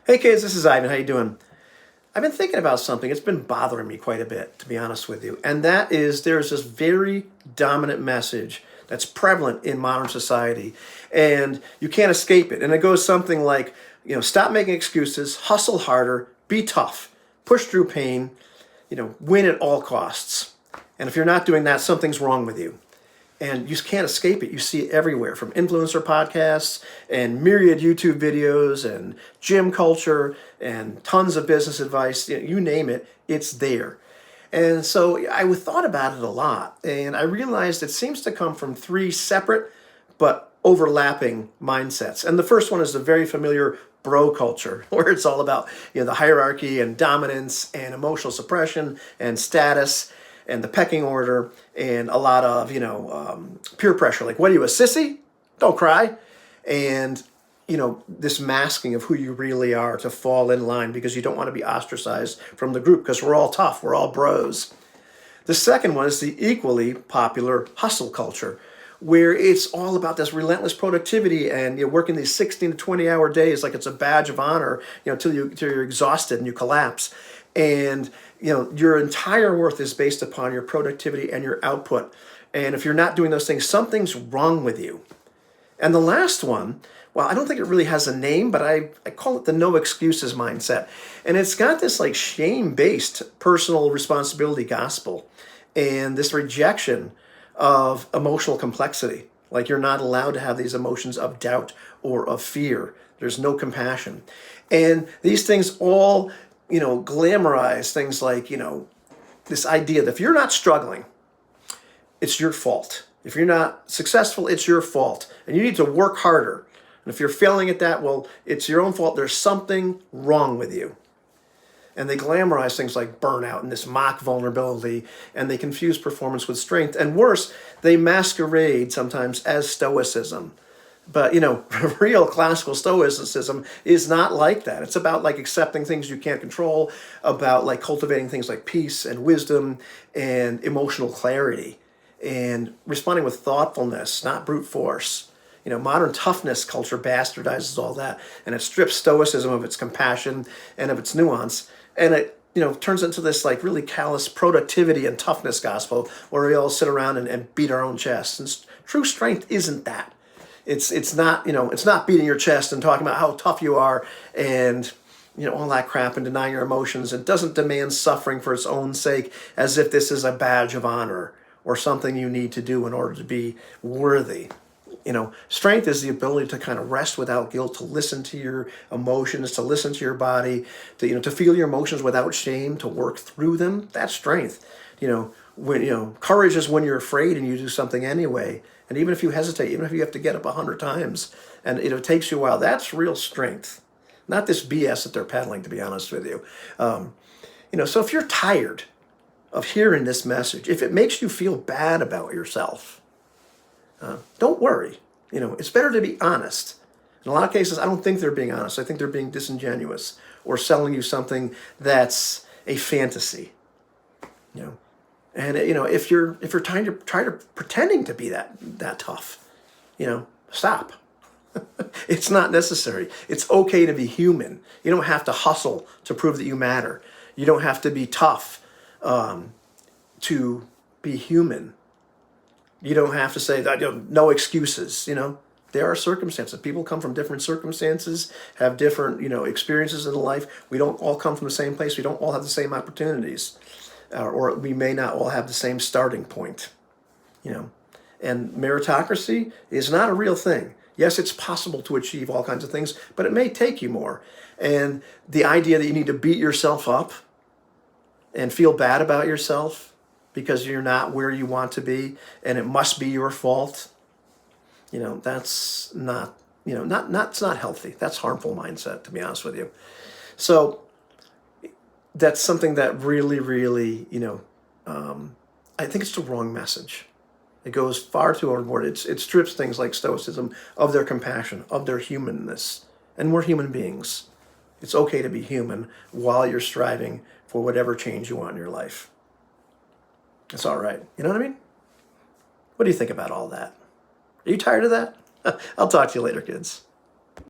Hey kids, this is Ivan. How you doing? I've been thinking about something. It's been bothering me quite a bit, to be honest with you. And that is there's this very dominant message that's prevalent in modern society, and you can't escape it. And it goes something like, stop making excuses, hustle harder, be tough, push through pain, win at all costs. And if you're not doing that, something's wrong with you. And you just can't escape it. You see it everywhere, from influencer podcasts and myriad YouTube videos and gym culture and tons of business advice. You name it, it's there. And so I thought about it a lot, and I realized it seems to come from three separate but overlapping mindsets. And the first one is the very familiar bro culture, where it's all about the hierarchy and dominance and emotional suppression and status and the pecking order and a lot of peer pressure. Like, what are you, a sissy? Don't cry. And this masking of who you really are to fall in line because you don't want to be ostracized from the group, because we're all tough, we're all bros. The second one is the equally popular hustle culture, where it's all about this relentless productivity, and you're working these 16 to 20-hour days like it's a badge of honor, till you're exhausted and you collapse. And your entire worth is based upon your productivity and your output. And if you're not doing those things, something's wrong with you. And the last one, well, I don't think it really has a name, but I call it the no excuses mindset. And it's got this like shame-based personal responsibility gospel and this rejection of emotional complexity. Like, you're not allowed to have these emotions of doubt or of fear. There's no compassion. And these things all glamorize things like, this idea that if you're not struggling, it's your fault. If you're not successful, it's your fault. And you need to work harder. And if you're failing at that, well, it's your own fault. There's something wrong with you. And they glamorize things like burnout and this mock vulnerability, and they confuse performance with strength. And worse, they masquerade sometimes as stoicism. But, real classical stoicism is not like that. It's about like accepting things you can't control, about like cultivating things like peace and wisdom and emotional clarity, and responding with thoughtfulness, not brute force. Modern toughness culture bastardizes all that, and it strips stoicism of its compassion and of its nuance. And it, turns into this like really callous productivity and toughness gospel where we all sit around and beat our own chests. And true strength isn't that. It's not beating your chest and talking about how tough you are and all that crap and denying your emotions. It doesn't demand suffering for its own sake, as if this is a badge of honor or something you need to do in order to be worthy. Strength is the ability to kind of rest without guilt, to listen to your emotions, to listen to your body, to feel your emotions without shame, to work through them. That's strength. Courage is when you're afraid and you do something anyway. And even if you hesitate, even if you have to get up 100 times and it takes you a while, that's real strength. Not this BS that they're peddling, to be honest with you. So if you're tired of hearing this message, if it makes you feel bad about yourself, don't worry. It's better to be honest. In a lot of cases, I don't think they're being honest. I think they're being disingenuous or selling you something that's a fantasy. And if you're trying to pretending to be that tough, stop. It's not necessary. It's okay to be human. You don't have to hustle to prove that you matter. You don't have to be tough to be human. You don't have to say that no excuses. There are circumstances. People come from different circumstances, have different experiences in life. We don't all come from the same place. We don't all have the same opportunities. Or we may not all have the same starting point, And meritocracy is not a real thing. Yes, it's possible to achieve all kinds of things, but it may take you more. And the idea that you need to beat yourself up and feel bad about yourself because you're not where you want to be and it must be your fault, that's not, that's not healthy. That's harmful mindset, to be honest with you. So that's something that really, really, I think it's the wrong message. It goes far too overboard. It strips things like stoicism of their compassion, of their humanness. And we're human beings. It's okay to be human while you're striving for whatever change you want in your life. It's all right. You know what I mean? What do you think about all that? Are you tired of that? I'll talk to you later, kids.